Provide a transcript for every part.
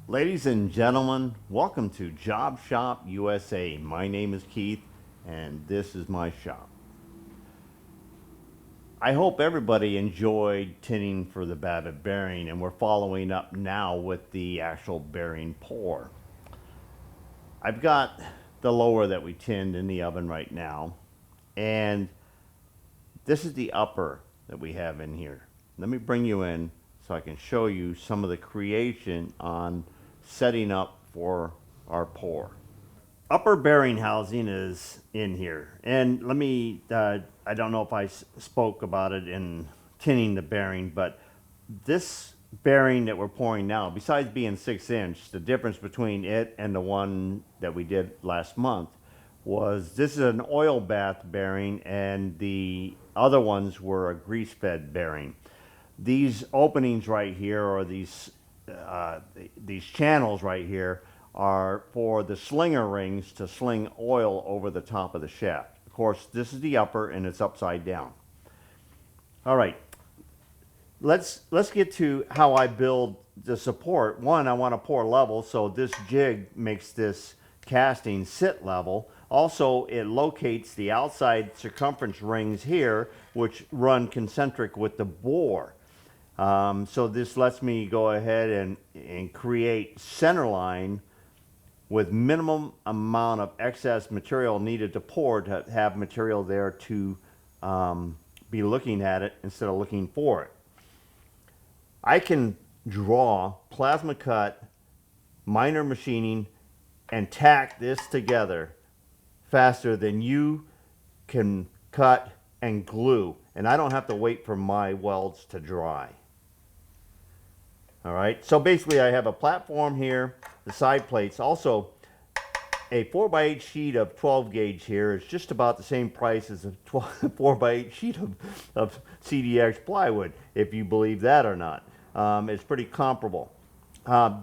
Ladies and gentlemen, welcome to Job Shop USA. My name is Keith and this is my shop. I hope everybody enjoyed tinning for the Babbitt bearing, and we're following up now with the actual bearing pour. I've got the lower that we tinned in the oven right now, and this is the upper that we have in here. Let me bring you in so I can show you some of the creation on setting up for our pour. Upper bearing housing is in here, and let me I don't know if I spoke about it in tinning the bearing, but this bearing that we're pouring now, besides being 6-inch, the difference between it and the one that we did last month was this is an oil bath bearing and the other ones were a grease fed bearing. These openings right here, or these channels right here, are for the slinger rings to sling oil over the top of the shaft. Of course, this is the upper and it's upside down. All right, let's get to how I build the support. One, I want to pour level, so this jig makes this casting sit level. Also, it locates the outside circumference rings here, which run concentric with the bore. So this lets me go ahead and create center line with minimum amount of excess material needed to pour, to have material there to be looking at it instead of looking for it. I can draw, plasma cut, minor machining, and tack this together faster than you can cut and glue, and I don't have to wait for my welds to dry. All right, so basically I have a platform here, the side plates. Also, a 4x8 sheet of 12 gauge here is just about the same price as a 4x8 sheet of CDX plywood, if you believe that or not. It's pretty comparable.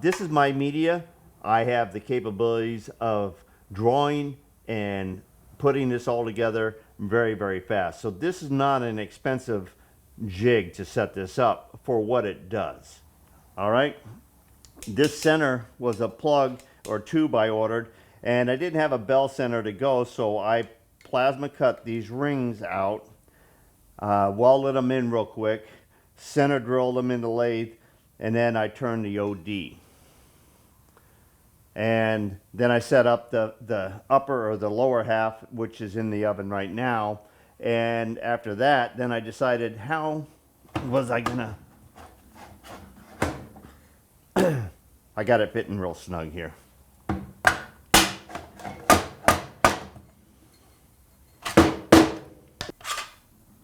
This is my media. I have the capabilities of drawing and putting this all together very, very fast. So this is not an expensive jig to set this up for what it does. All right, this center was a plug or tube I ordered, and I didn't have a bell center to go, so I plasma cut these rings out, welded them in real quick, center drilled them in the lathe, and then I turned the OD. And then I set up the upper or the lower half, which is in the oven right now. And after that, then I decided, how was I gonna I got it fitting real snug here.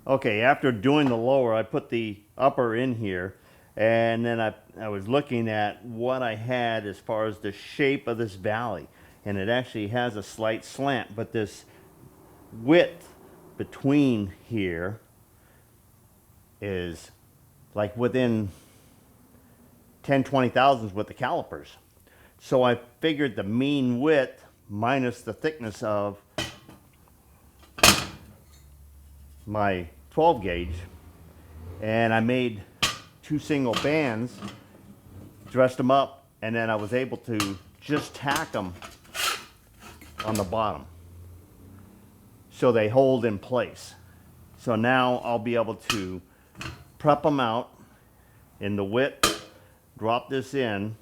Okay, after doing the lower, I put the upper in here, and then I was looking at what I had as far as the shape of this valley, and it actually has a slight slant, but this width between here is like within 10-20 thousandths with the calipers. So I figured the mean width minus the thickness of my 12 gauge, and I made 2 single bands, dressed them up, and then I was able to just tack them on the bottom so they hold in place. So now I'll be able to prep them out in the width, drop this in,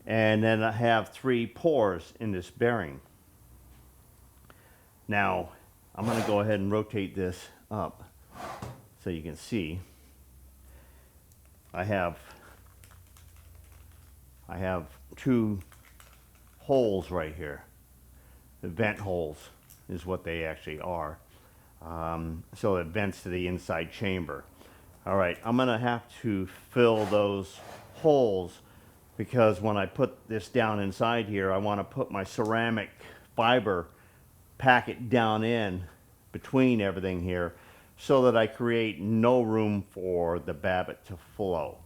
and then I have 3 pours in this bearing. Now I'm going to go ahead and rotate this up so you can see. I have 2 holes right here, the vent holes. is what they actually are. So it vents to the inside chamber. All right, I'm gonna have to fill those holes because when I put this down inside here, I want to put my ceramic fiber packet down in between everything here so that I create no room for the Babbitt to flow.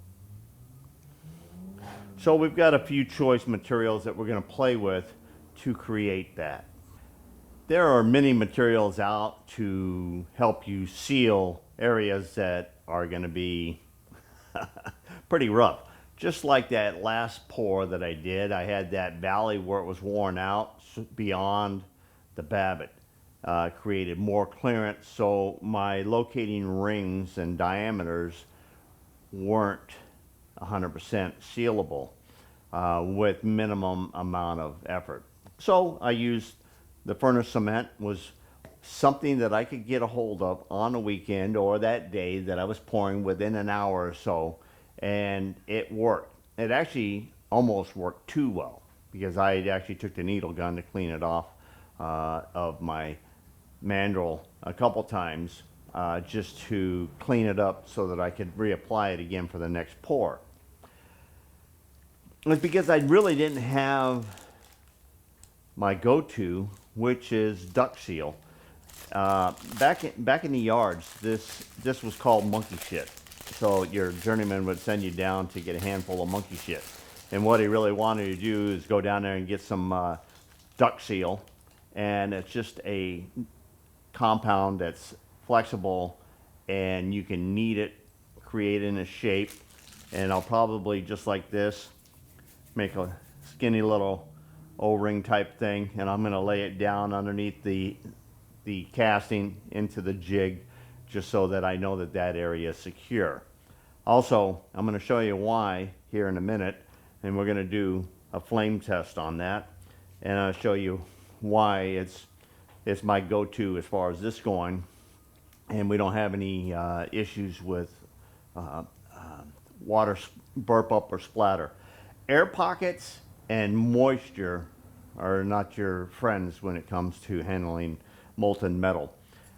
So we've got a few choice materials that we're going to play with to create that. There are many materials out to help you seal areas that are going to be pretty rough. Just like that last pour that I did, I had that valley where it was worn out beyond the Babbitt. Created more clearance, so my locating rings and diameters weren't 100% sealable with minimum amount of effort. So I used the furnace cement, was something that I could get a hold of on a weekend or that day that I was pouring within an hour or so, and it worked. It actually almost worked too well because I actually took the needle gun to clean it off of my mandrel a couple times just to clean it up so that I could reapply it again for the next pour. It's because I really didn't have my go-to, which is duck seal. Back in the yards, this was called monkey shit. So your journeyman would send you down to get a handful of monkey shit, and what he really wanted you to do is go down there and get some duck seal, and it's just a compound that's flexible and you can knead it, create it in a shape, and I'll probably just like this make a skinny little O-ring type thing, and I'm going to lay it down underneath the casting into the jig just so that I know that that area is secure. Also, I'm going to show you why here in a minute, and we're going to do a flame test on that, and I'll show you why it's my go-to as far as this going, and we don't have any issues with water burp up or splatter. Air pockets and moisture are not your friends when it comes to handling molten metal.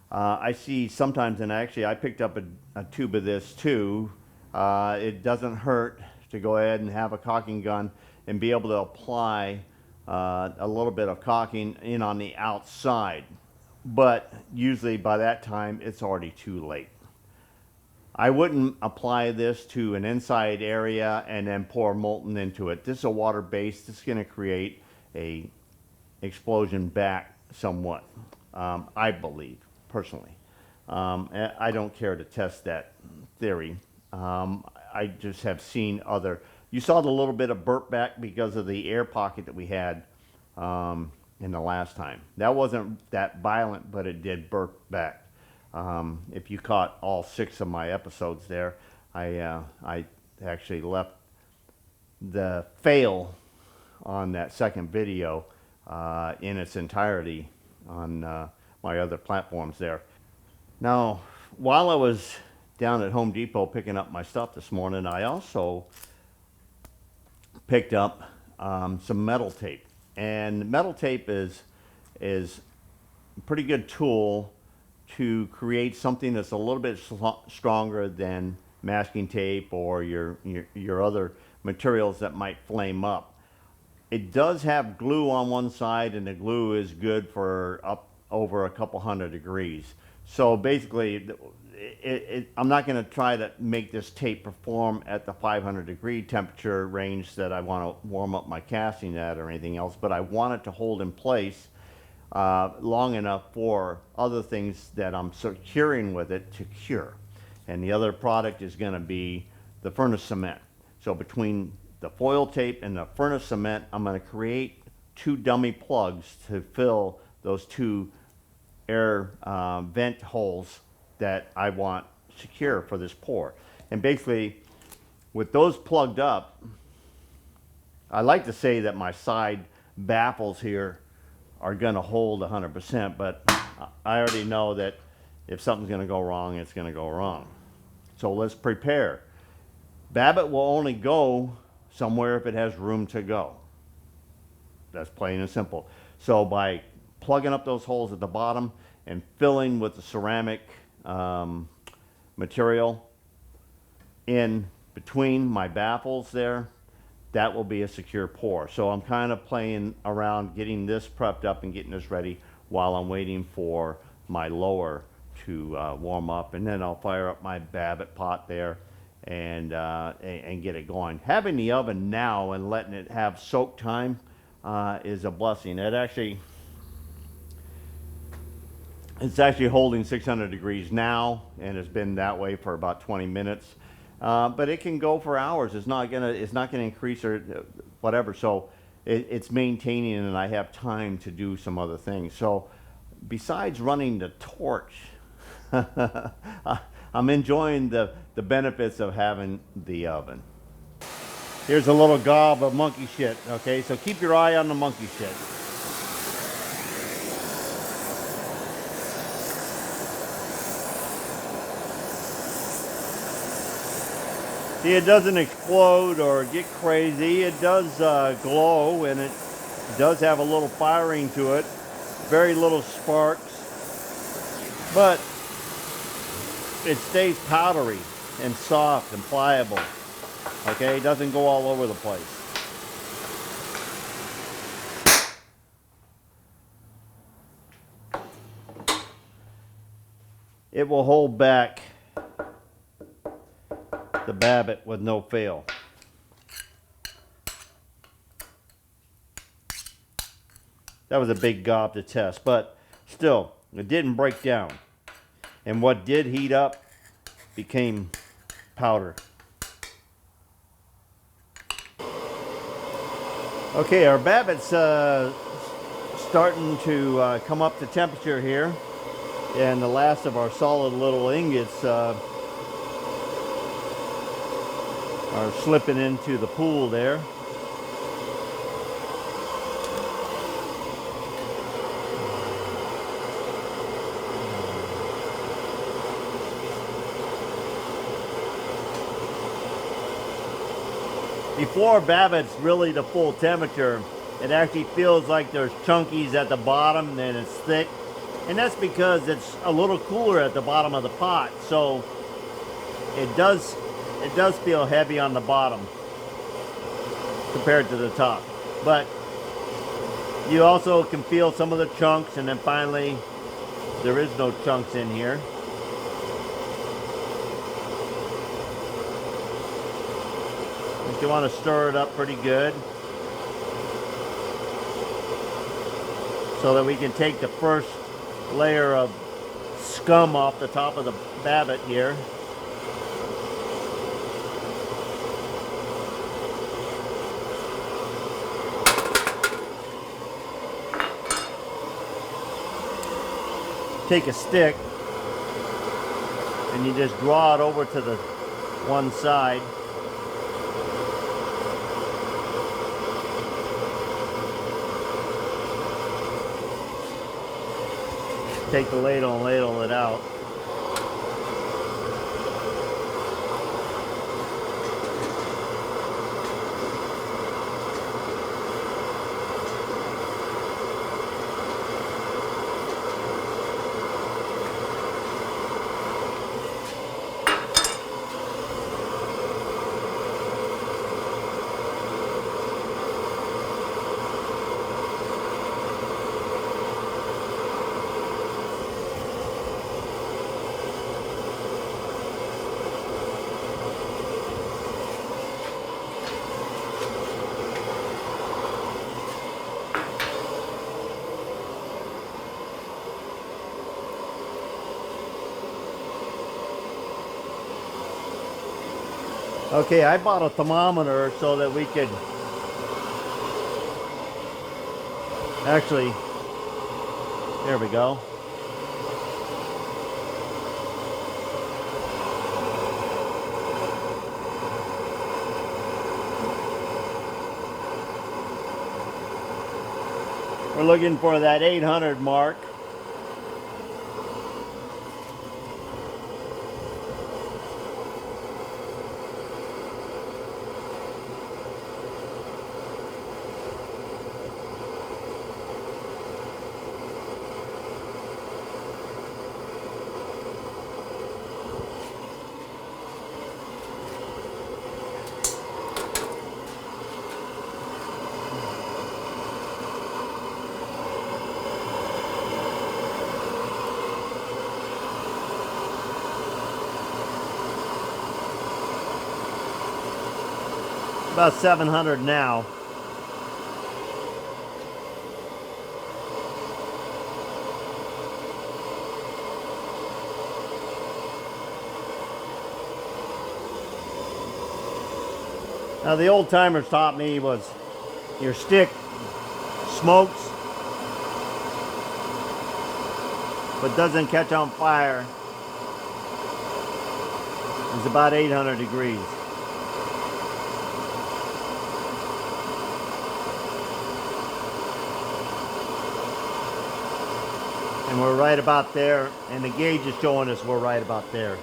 I see sometimes, and actually I picked up a tube of this too. It doesn't hurt to go ahead and have a caulking gun and be able to apply a little bit of caulking in on the outside, but usually by that time it's already too late. I wouldn't apply this to an inside area and then pour molten into it. This is a water base. This is going to create a explosion back somewhat, I believe personally. I don't care to test that theory. I just have seen other. You saw the little bit of burp back because of the air pocket that we had in the last time. That wasn't that violent, but it did burp back. If you caught all 6 of my episodes there, I actually left the fail on that second video in its entirety on my other platforms there. Now, while I was down at Home Depot picking up my stuff this morning, I also picked up some metal tape. And metal tape is a pretty good tool to create something that's a little bit stronger than masking tape or your other materials that might flame up. It does have glue on one side, and the glue is good for up over a couple hundred degrees. So basically, I'm not going to try to make this tape perform at the 500 degree temperature range that I want to warm up my casting at or anything else, but I want it to hold in place long enough for other things that I'm securing with it to cure. And the other product is going to be the furnace cement. So between the foil tape and the furnace cement, I'm going to create 2 dummy plugs to fill those 2 air vent holes that I want secure for this pour. And basically, with those plugged up, I like to say that my side baffles here are going to hold 100%, but I already know that if something's going to go wrong, it's going to go wrong. So let's prepare. Babbitt will only go somewhere if it has room to go. That's plain and simple. So by plugging up those holes at the bottom and filling with the ceramic material in between my baffles there. That will be a secure pour. So I'm kind of playing around getting this prepped up and getting this ready while I'm waiting for my lower to warm up, and then I'll fire up my Babbitt pot there and get it going. Having the oven now and letting it have soak time is a blessing. It's actually holding 600 degrees now, and it's been that way for about 20 minutes. But it can go for hours. It's not gonna increase or whatever. So it's maintaining, and I have time to do some other things. So besides running the torch, I'm enjoying the benefits of having the oven. Here's a little gob of monkey shit. Okay, so keep your eye on the monkey shit. See, it doesn't explode or get crazy. It does glow, and it does have a little firing to it. Very little sparks. But it stays powdery and soft and pliable. Okay, it doesn't go all over the place. It will hold back the Babbitt with no fail. That was a big gob to test, but still, it didn't break down. And what did heat up became powder. Okay, our Babbitt's starting to come up to temperature here, and the last of our solid little ingots are slipping into the pool there. Before Babbitt's really the full temperature, it actually feels like there's chunkies at the bottom and it's thick. And that's because it's a little cooler at the bottom of the pot. So it does feel heavy on the bottom compared to the top. But you also can feel some of the chunks, and then finally there is no chunks in here. You want to stir it up pretty good so that we can take the first layer of scum off the top of the Babbitt here. Take a stick and you just draw it over to the one side. Take the ladle and ladle it out. Okay, I bought a thermometer so that we could actually, there we go. We're looking for that 800 mark. about 700 now. Now the old timers taught me was your stick smokes but doesn't catch on fire. It's about 800 degrees. And we're right about there, and the gauge is showing us we're right about there.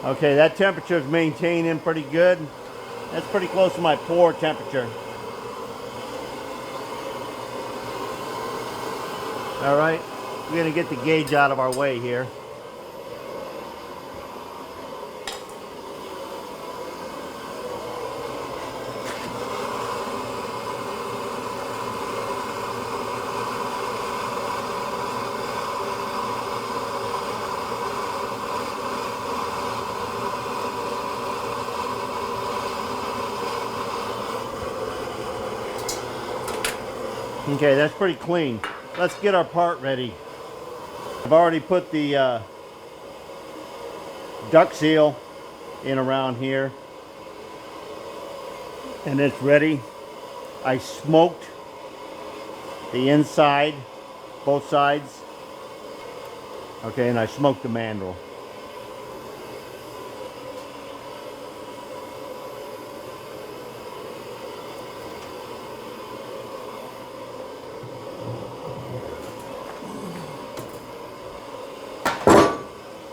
Okay, that temperature is maintaining pretty good. That's pretty close to my pour temperature. All right, we're gonna get the gauge out of our way here. Okay, that's pretty clean. Let's get our part ready. I've already put the duct seal in around here, and it's ready. I smoked the inside, both sides. Okay, and I smoked the mandrel.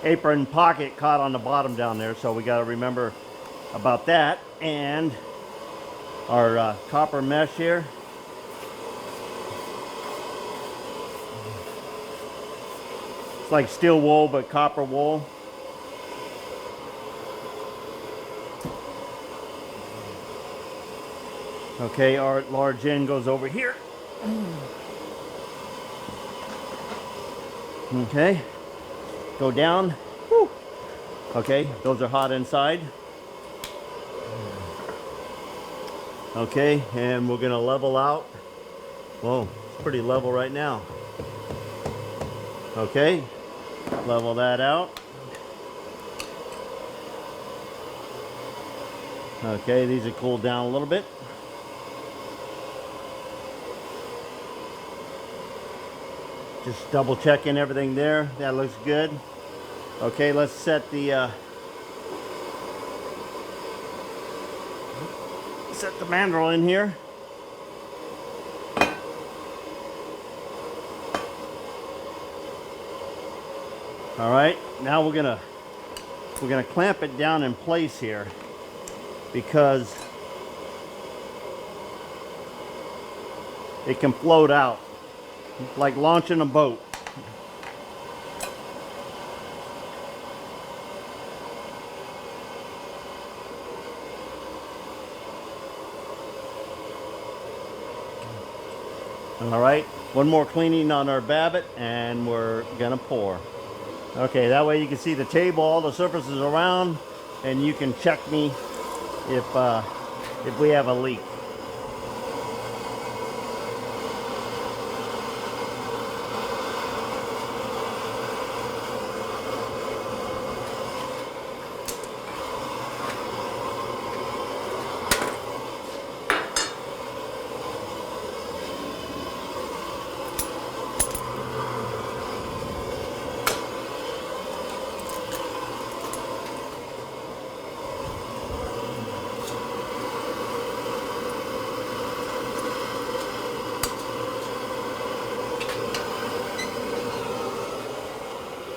Apron pocket caught on the bottom down there, so we got to remember about that. And our copper mesh here. It's like steel wool, but copper wool. Okay, our large end goes over here. Okay. Go down. Woo. Okay, those are hot inside. Okay, and we're gonna level out. Whoa, it's pretty level right now. Okay, level that out. Okay, these are cooled down a little bit. Just double checking everything there. That looks good. Okay, let's set the mandrel in here. All right, now we're gonna clamp it down in place here, because it can float out like launching a boat. All right, one more cleaning on our Babbitt and we're gonna pour. Okay, that way you can see the table, all the surfaces around, and you can check me if we have a leak.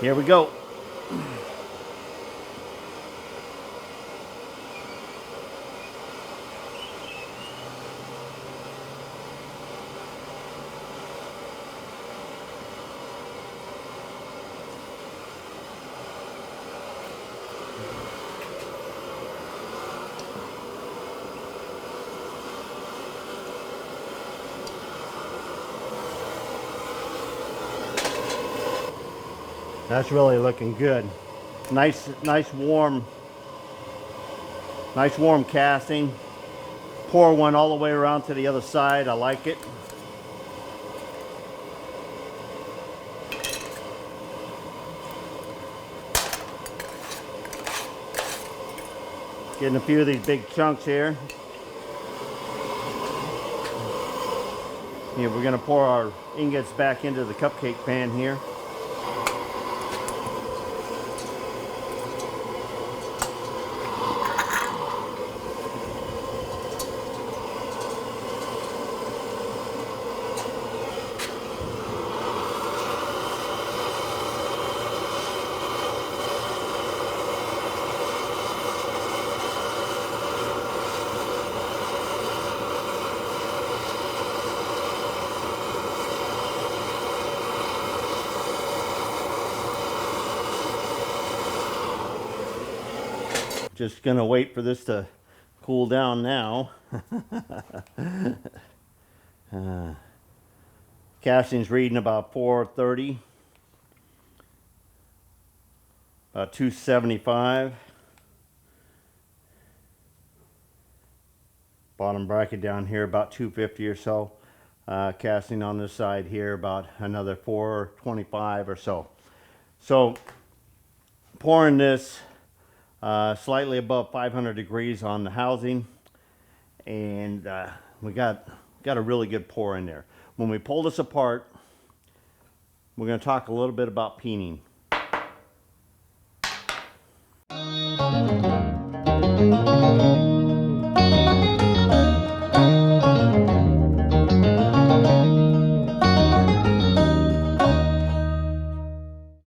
Here we go. That's really looking good. Nice warm casting. Pour one all the way around to the other side. I like it. Getting a few of these big chunks here. Yeah, we're gonna pour our ingots back into the cupcake pan here. Just gonna wait for this to cool down now. Casting's reading about 430, about 275. Bottom bracket down here about 250 or so. Casting on this side here about another 425 or so. So pouring this slightly above 500 degrees on the housing, and we got a really good pour in there. When we pull this apart, we're going to talk a little bit about peening.